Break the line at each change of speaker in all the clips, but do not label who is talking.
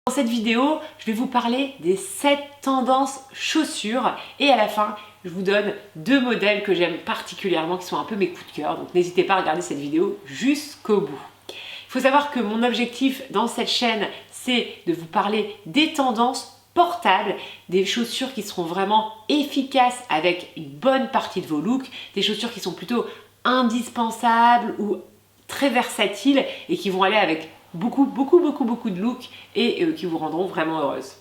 Dans cette vidéo, je vais vous parler des 7 tendances chaussures et à la fin, je vous donne 2 modèles que j'aime particulièrement, qui sont un peu mes coups de cœur. Donc n'hésitez pas à regarder cette vidéo jusqu'au bout. Il faut savoir que mon objectif dans cette chaîne, c'est de vous parler des tendances portables, des chaussures qui seront vraiment efficaces avec une bonne partie de vos looks, des chaussures qui sont plutôt indispensables ou très versatiles et qui vont aller avec beaucoup de looks et qui vous rendront vraiment heureuse.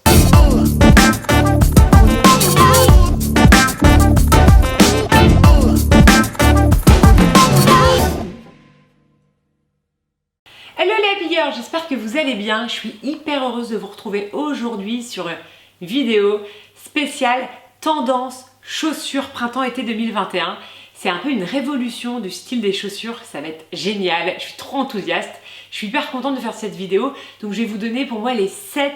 Hello les habilleurs, j'espère que vous allez bien. Je suis hyper heureuse de vous retrouver aujourd'hui sur une vidéo spéciale tendance chaussures printemps-été 2021. C'est un peu une révolution du style des chaussures, ça va être génial, je suis trop enthousiaste. Je suis hyper contente de faire cette vidéo, donc je vais vous donner pour moi les 7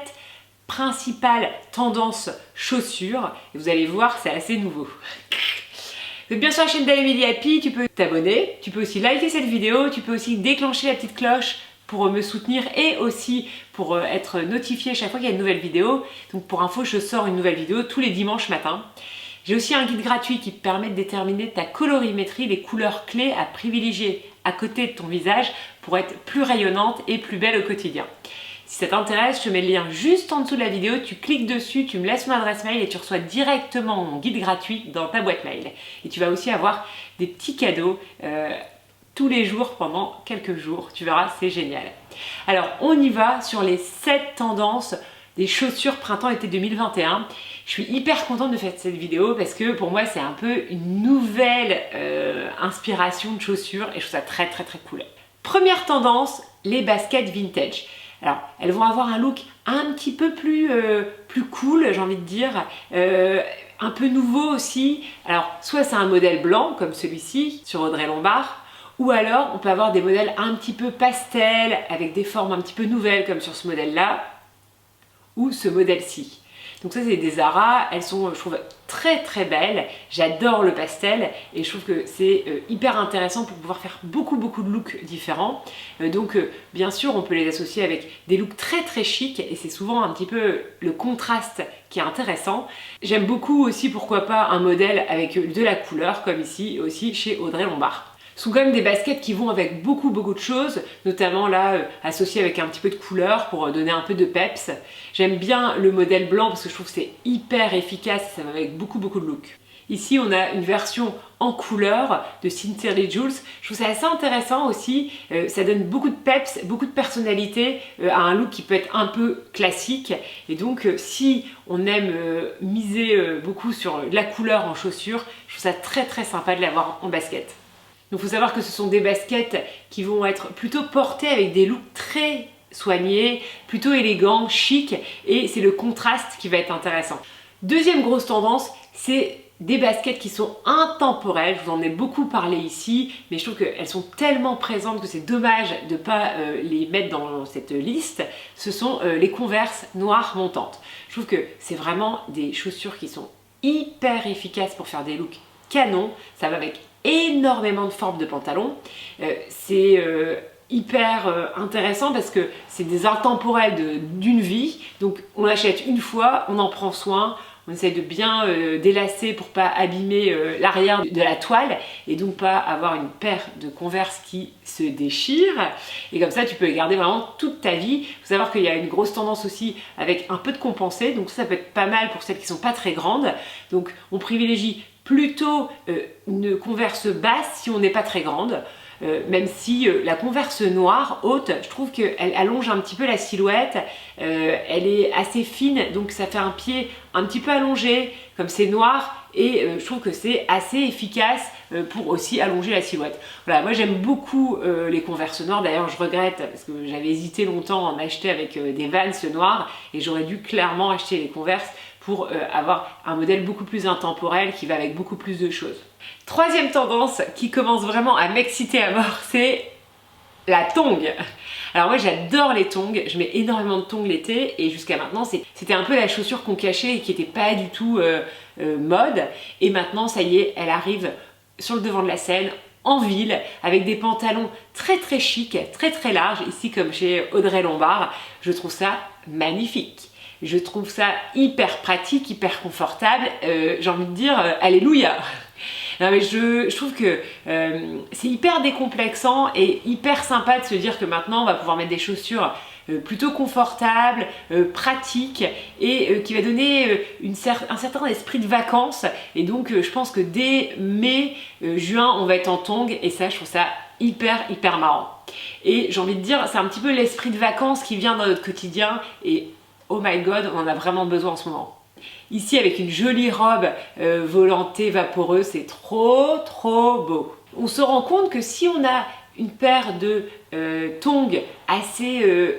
principales tendances chaussures. Et vous allez voir, c'est assez nouveau. Vous êtes bien sur la chaîne d'Emily Happy, tu peux t'abonner, tu peux aussi liker cette vidéo, tu peux aussi déclencher la petite cloche pour me soutenir et aussi pour être notifié chaque fois qu'il y a une nouvelle vidéo. Donc pour info, je sors une nouvelle vidéo tous les dimanches matin. J'ai aussi un guide gratuit qui te permet de déterminer ta colorimétrie, les couleurs clés à privilégier à côté de ton visage pour être plus rayonnante et plus belle au quotidien. Si ça t'intéresse, je te mets le lien juste en dessous de la vidéo, tu cliques dessus, tu me laisses ton adresse mail et tu reçois directement mon guide gratuit dans ta boîte mail. Et tu vas aussi avoir des petits cadeaux tous les jours pendant quelques jours. Tu verras, c'est génial. Alors, on y va sur les 7 tendances des chaussures printemps-été 2021. Je suis hyper contente de faire cette vidéo parce que pour moi, c'est un peu une nouvelle inspiration de chaussures et je trouve ça très cool. Première tendance, les baskets vintage. Alors, elles vont avoir un look un petit peu plus cool, j'ai envie de dire, un peu nouveau aussi. Alors, soit c'est un modèle blanc, comme celui-ci, sur Audrey Lombard, ou alors on peut avoir des modèles un petit peu pastel, avec des formes un petit peu nouvelles, comme sur ce modèle-là, ou ce modèle-ci. Donc ça, c'est des Zara, elles sont, je trouve, très belles. J'adore le pastel et je trouve que c'est hyper intéressant pour pouvoir faire beaucoup de looks différents. Donc bien sûr, on peut les associer avec des looks très chics et c'est souvent un petit peu le contraste qui est intéressant. J'aime beaucoup aussi, pourquoi pas, un modèle avec de la couleur, comme ici aussi chez Audrey Lombard. Ce sont quand même des baskets qui vont avec beaucoup de choses, notamment là associées avec un petit peu de couleur pour donner un peu de peps. J'aime bien le modèle blanc parce que je trouve que c'est hyper efficace, ça va avec beaucoup de looks. Ici on a une version en couleur de Sincerely Jules. Je trouve ça assez intéressant aussi, ça donne beaucoup de peps, beaucoup de personnalité à un look qui peut être un peu classique. Et donc si on aime miser beaucoup sur la couleur en chaussures, je trouve ça très sympa de l'avoir en basket. Donc il faut savoir que ce sont des baskets qui vont être plutôt portées avec des looks très soignés, plutôt élégants, chic, et c'est le contraste qui va être intéressant. Deuxième grosse tendance, c'est des baskets qui sont intemporelles. Je vous en ai beaucoup parlé ici, mais je trouve qu'elles sont tellement présentes que c'est dommage de ne pas les mettre dans cette liste. Ce sont les Converse noires montantes. Je trouve que c'est vraiment des chaussures qui sont hyper efficaces pour faire des looks canon. Ça va avec énormément de formes de pantalons. C'est hyper intéressant parce que c'est des intemporels d'une vie. Donc on l'achète une fois, on en prend soin, on essaye de bien délacer pour pas abîmer l'arrière de la toile et donc pas avoir une paire de Converse qui se déchire. Et comme ça tu peux les garder vraiment toute ta vie. Il faut savoir qu'il y a une grosse tendance aussi avec un peu de compensé, donc ça peut être pas mal pour celles qui sont pas très grandes. Donc on privilégie plutôt une Converse basse si on n'est pas très grande, même si la Converse noire haute, je trouve qu'elle allonge un petit peu la silhouette, elle est assez fine, donc ça fait un pied un petit peu allongé, comme c'est noir, et je trouve que c'est assez efficace pour aussi allonger la silhouette. Voilà, moi j'aime beaucoup les Converse noires, d'ailleurs je regrette parce que j'avais hésité longtemps à en acheter avec des Vans noirs, et j'aurais dû clairement acheter les Converse pour avoir un modèle beaucoup plus intemporel qui va avec beaucoup plus de choses. Troisième tendance qui commence vraiment à m'exciter à mort, c'est la tongue. Alors moi j'adore les tongs, je mets énormément de tongs l'été et jusqu'à maintenant c'était un peu la chaussure qu'on cachait et qui n'était pas du tout mode. Et maintenant ça y est, elle arrive sur le devant de la scène, en ville, avec des pantalons très chic, très larges, ici comme chez Audrey Lombard. Je trouve ça magnifique. Je trouve ça hyper pratique, hyper confortable. J'ai envie de dire alléluia. Non mais je trouve que c'est hyper décomplexant et hyper sympa de se dire que maintenant on va pouvoir mettre des chaussures plutôt confortables, pratiques et qui va donner un certain esprit de vacances. Et donc je pense que dès mai, juin, on va être en tongs et ça je trouve ça hyper marrant. Et j'ai envie de dire, c'est un petit peu l'esprit de vacances qui vient dans notre quotidien et oh my god, on en a vraiment besoin en ce moment. Ici avec une jolie robe volantée vaporeuse, c'est trop beau. On se rend compte que si on a une paire de tongs assez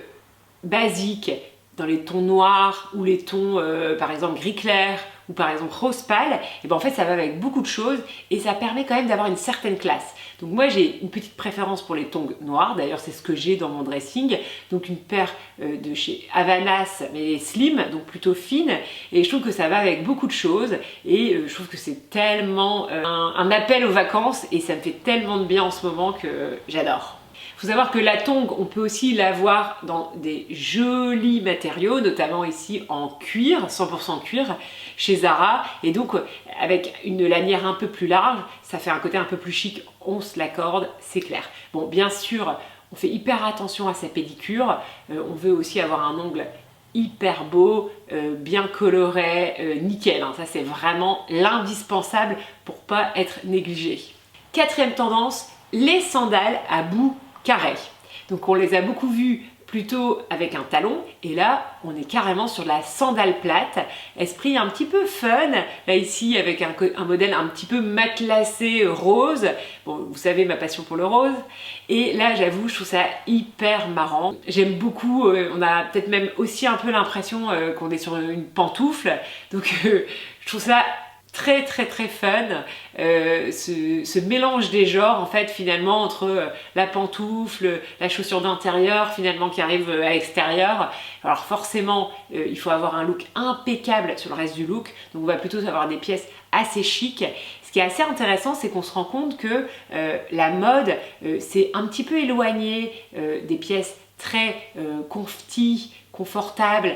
basiques, dans les tons noirs ou les tons par exemple gris clair ou par exemple rose pâle, et ben en fait ça va avec beaucoup de choses et ça permet quand même d'avoir une certaine classe. Donc moi j'ai une petite préférence pour les tongs noirs, d'ailleurs c'est ce que j'ai dans mon dressing, donc une paire de chez Havanas mais slim, donc plutôt fine, et je trouve que ça va avec beaucoup de choses et je trouve que c'est tellement un appel aux vacances et ça me fait tellement de bien en ce moment que j'adore. Il faut savoir que la tongue, on peut aussi l'avoir dans des jolis matériaux, notamment ici en cuir, 100% cuir, chez Zara. Et donc, avec une lanière un peu plus large, ça fait un côté un peu plus chic, on se l'accorde, c'est clair. Bon, bien sûr, on fait hyper attention à sa pédicure. On veut aussi avoir un ongle hyper beau, bien coloré, nickel. Ça, c'est vraiment l'indispensable pour pas être négligé. Quatrième tendance, les sandales à bout carré. Donc on les a beaucoup vus plutôt avec un talon et là on est carrément sur la sandale plate, esprit un petit peu fun, là ici avec un modèle un petit peu matelassé rose, bon vous savez ma passion pour le rose, et là j'avoue je trouve ça hyper marrant, j'aime beaucoup, on a peut-être même aussi un peu l'impression qu'on est sur une pantoufle, donc je trouve ça très fun, ce mélange des genres en fait finalement entre la pantoufle, la chaussure d'intérieur finalement qui arrive à l'extérieur. Alors forcément il faut avoir un look impeccable sur le reste du look, donc on va plutôt avoir des pièces assez chic. Ce qui est assez intéressant, c'est qu'on se rend compte que la mode s'est un petit peu éloignée des pièces très comfy, confortable,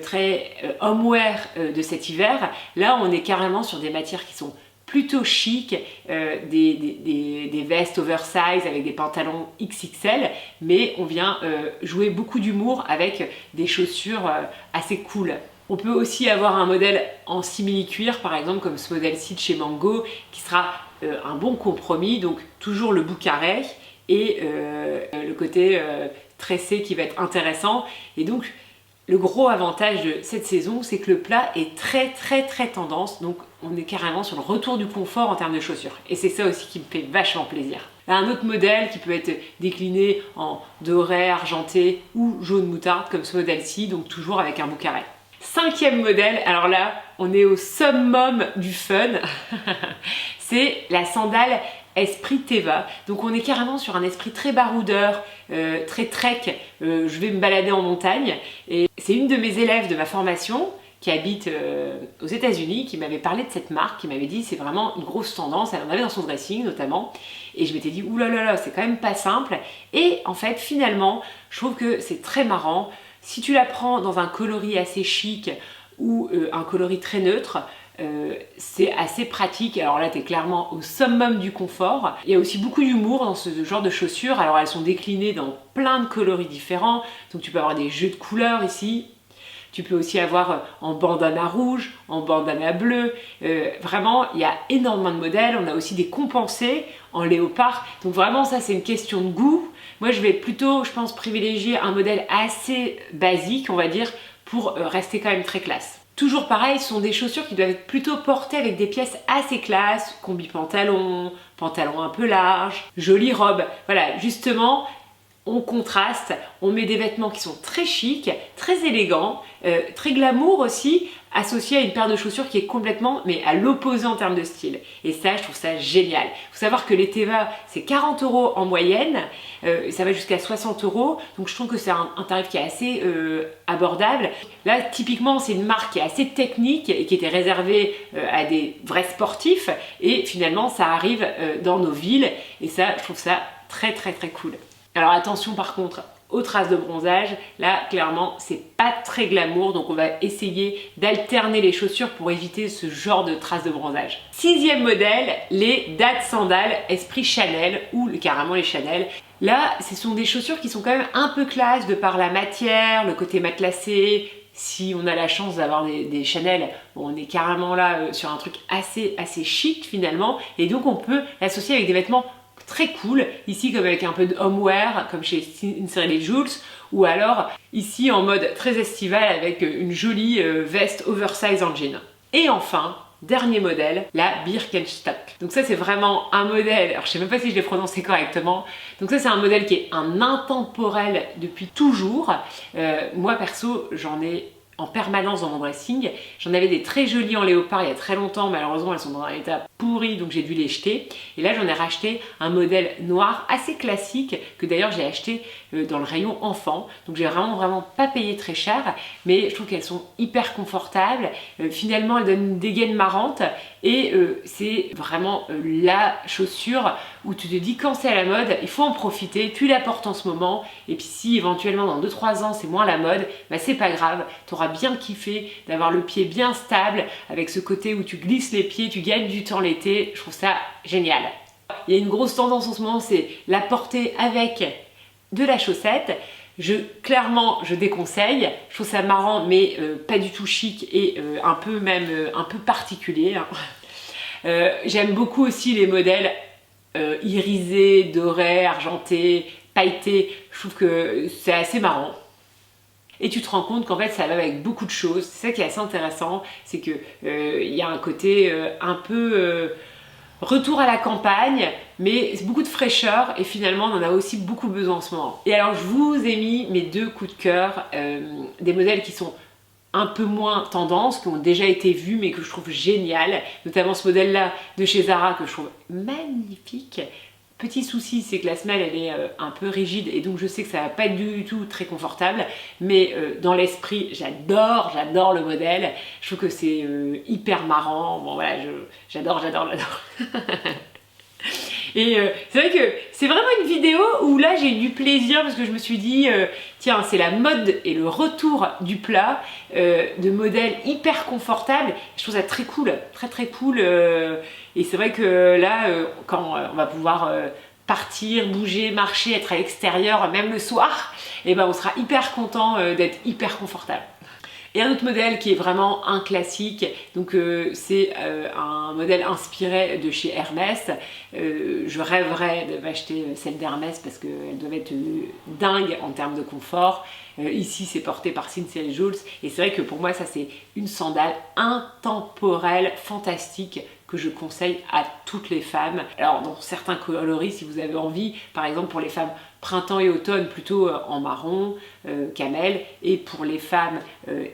très homeware de cet hiver. Là, on est carrément sur des matières qui sont plutôt chic, des vestes oversize avec des pantalons XXL, mais on vient jouer beaucoup d'humour avec des chaussures assez cool. On peut aussi avoir un modèle en simili-cuir, par exemple comme ce modèle-ci de chez Mango, qui sera un bon compromis, donc toujours le bout carré et le côté tressé qui va être intéressant. Et donc le gros avantage de cette saison, c'est que le plat est très tendance, donc on est carrément sur le retour du confort en termes de chaussures. Et c'est ça aussi qui me fait vachement plaisir. Là, un autre modèle qui peut être décliné en doré, argenté ou jaune moutarde, comme ce modèle-ci, donc toujours avec un bout carré. Cinquième modèle, alors là, on est au summum du fun, c'est la sandale esprit Teva. Donc on est carrément sur un esprit très baroudeur, très trek, je vais me balader en montagne. Et c'est une de mes élèves de ma formation qui habite aux États-Unis qui m'avait parlé de cette marque, qui m'avait dit c'est vraiment une grosse tendance, elle en avait dans son dressing notamment. Et je m'étais dit oulala, c'est quand même pas simple. Et en fait finalement, je trouve que c'est très marrant. Si tu la prends dans un coloris assez chic ou un coloris très neutre, c'est assez pratique. Alors là, tu es clairement au summum du confort. Il y a aussi beaucoup d'humour dans ce genre de chaussures. Alors elles sont déclinées dans plein de coloris différents. Donc tu peux avoir des jeux de couleurs ici. Tu peux aussi avoir en bandana rouge, en bandana bleu. Vraiment, il y a énormément de modèles. On a aussi des compensés en léopard. Donc vraiment, ça, c'est une question de goût. Moi, je vais plutôt, je pense, privilégier un modèle assez basique, on va dire, pour rester quand même très classe. Toujours pareil, ce sont des chaussures qui doivent être plutôt portées avec des pièces assez classe, combi-pantalon, pantalon un peu large, jolie robe. Voilà, justement, on contraste, on met des vêtements qui sont très chics, très élégants, très glamour aussi, associé à une paire de chaussures qui est complètement, mais à l'opposé en termes de style. Et ça, je trouve ça génial. Il faut savoir que les Teva, c'est 40 € en moyenne, ça va jusqu'à 60 €, donc je trouve que c'est un tarif qui est assez abordable. Là, typiquement, c'est une marque qui est assez technique et qui était réservée à des vrais sportifs, et finalement, ça arrive dans nos villes, et ça, je trouve ça très cool. Alors attention par contre aux traces de bronzage. Là, clairement, c'est pas très glamour, donc on va essayer d'alterner les chaussures pour éviter ce genre de traces de bronzage. Sixième modèle, les Dad Sandales Esprit Chanel ou carrément les Chanel. Là, ce sont des chaussures qui sont quand même un peu classe de par la matière, le côté matelassé. Si on a la chance d'avoir des Chanel, bon, on est carrément là sur un truc assez chic finalement, et donc on peut l'associer avec des vêtements très cool, ici comme avec un peu de homeware, comme chez Inserer Jules, ou alors ici en mode très estival avec une jolie veste oversize en jean. Et enfin, dernier modèle, la Birkenstock. Donc ça c'est vraiment un modèle, alors je sais même pas si je l'ai prononcé correctement, donc ça c'est un modèle qui est un intemporel depuis toujours. Moi perso j'en ai en permanence dans mon dressing. J'en avais des très jolies en léopard il y a très longtemps, malheureusement elles sont dans un état pourri donc j'ai dû les jeter. Et là j'en ai racheté un modèle noir assez classique que d'ailleurs j'ai acheté dans le rayon enfant. Donc j'ai vraiment pas payé très cher, mais je trouve qu'elles sont hyper confortables. Finalement elles donnent une dégaine marrante et c'est vraiment la chaussure où tu te dis quand c'est à la mode, il faut en profiter, tu la portes en ce moment et puis si éventuellement dans 2-3 ans c'est moins la mode, bah c'est pas grave, tu auras bien kiffé d'avoir le pied bien stable avec ce côté où tu glisses les pieds, tu gagnes du temps l'été, je trouve ça génial. Il y a une grosse tendance en ce moment, c'est la porter avec de la chaussette. Clairement, je déconseille. Je trouve ça marrant, mais pas du tout chic et un peu particulier. Hein. J'aime beaucoup aussi les modèles irisés, dorés, argentés, pailletés. Je trouve que c'est assez marrant. Et tu te rends compte qu'en fait ça va avec beaucoup de choses. C'est ça qui est assez intéressant, c'est que y a un côté un peu retour à la campagne, mais c'est beaucoup de fraîcheur et finalement on en a aussi beaucoup besoin en ce moment. Et alors je vous ai mis mes deux coups de cœur, des modèles qui sont un peu moins tendance, qui ont déjà été vus mais que je trouve génial, notamment ce modèle là de chez Zara que je trouve magnifique. Petit souci, c'est que la semelle elle est un peu rigide et donc je sais que ça va pas être du tout très confortable, mais dans l'esprit j'adore le modèle, je trouve que c'est hyper marrant, bon voilà, j'adore. Et c'est vrai que c'est vraiment une vidéo où là j'ai eu du plaisir parce que je me suis dit tiens, c'est la mode et le retour du plat de modèles hyper confortables. Je trouve ça très cool, très cool. Et c'est vrai que là, quand on va pouvoir partir, bouger, marcher, être à l'extérieur, même le soir, et ben on sera hyper content d'être hyper confortable. Et un autre modèle qui est vraiment un classique, donc c'est un modèle inspiré de chez Hermès. Je rêverais de m'acheter celle d'Hermès parce qu'elle doit être dingue en termes de confort. Ici c'est porté par Cynthia Jules et c'est vrai que pour moi ça c'est une sandale intemporelle, fantastique, que je conseille à toutes les femmes. Alors dans certains coloris si vous avez envie, par exemple pour les femmes printemps et automne plutôt en marron, camel, et pour les femmes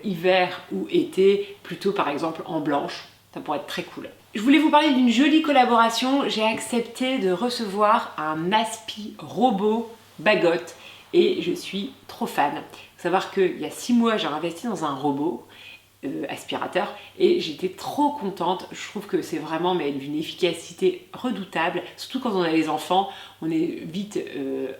hiver ou été plutôt par exemple en blanche, ça pourrait être très cool. Je voulais vous parler d'une jolie collaboration, j'ai accepté de recevoir un Aspi robot bagotte et je suis trop fan. Il faut savoir qu'il y a 6 mois j'ai investi dans un robot aspirateur et j'étais trop contente. Je trouve que c'est vraiment d'une efficacité redoutable, surtout quand on a les enfants, on est vite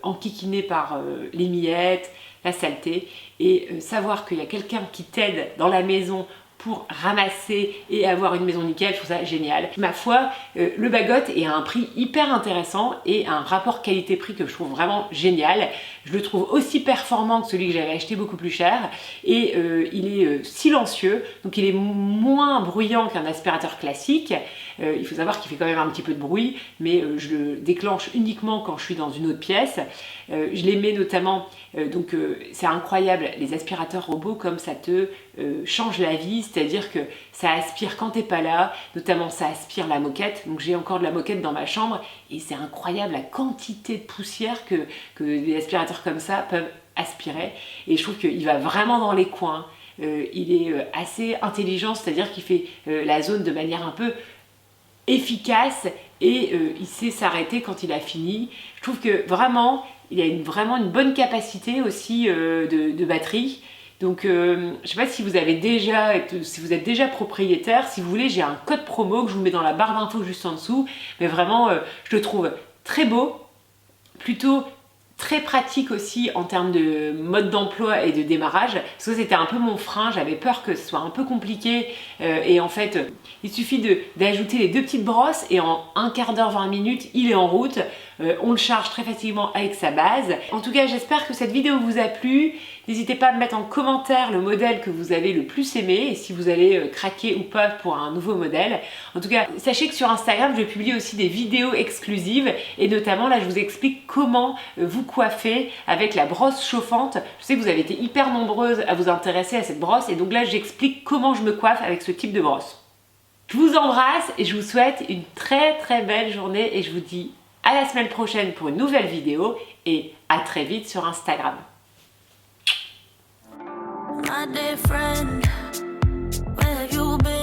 enquiquiné par les miettes, la saleté, et savoir qu'il y a quelqu'un qui t'aide dans la maison pour ramasser et avoir une maison nickel, je trouve ça génial. Ma foi, le bagotte est à un prix hyper intéressant et un rapport qualité-prix que je trouve vraiment génial. Je le trouve aussi performant que celui que j'avais acheté beaucoup plus cher et il est silencieux, donc il est moins bruyant qu'un aspirateur classique. Il faut savoir qu'il fait quand même un petit peu de bruit, mais je le déclenche uniquement quand je suis dans une autre pièce. Je les mets notamment, donc c'est incroyable les aspirateurs robots comme ça te change la vie, c'est-à-dire que ça aspire quand t'es pas là, notamment ça aspire la moquette, donc j'ai encore de la moquette dans ma chambre et c'est incroyable la quantité de poussière que des aspirateurs comme ça peuvent aspirer et je trouve qu'il va vraiment dans les coins, il est assez intelligent, c'est-à-dire qu'il fait la zone de manière un peu efficace et il sait s'arrêter quand il a fini. Je trouve que vraiment il a vraiment une bonne capacité aussi de batterie. Donc je sais pas si vous êtes déjà propriétaire, si vous voulez j'ai un code promo que je vous mets dans la barre d'infos juste en dessous, mais vraiment je le trouve très beau, plutôt très pratique aussi en termes de mode d'emploi et de démarrage, parce que c'était un peu mon frein, j'avais peur que ce soit un peu compliqué et en fait il suffit d'ajouter les 2 petites brosses et en un quart d'heure, 20 minutes, il est en route. On le charge très facilement avec sa base. En tout cas, j'espère que cette vidéo vous a plu. N'hésitez pas à me mettre en commentaire le modèle que vous avez le plus aimé et si vous allez craquer ou pas pour un nouveau modèle. En tout cas, sachez que sur Instagram, je publie aussi des vidéos exclusives et notamment là, je vous explique comment vous coiffer avec la brosse chauffante. Je sais que vous avez été hyper nombreuses à vous intéresser à cette brosse et donc là, j'explique comment je me coiffe avec ce type de brosse. Je vous embrasse et je vous souhaite une très très belle journée et je vous dis à la semaine prochaine pour une nouvelle vidéo et à très vite sur Instagram. My dear friend, where have you been?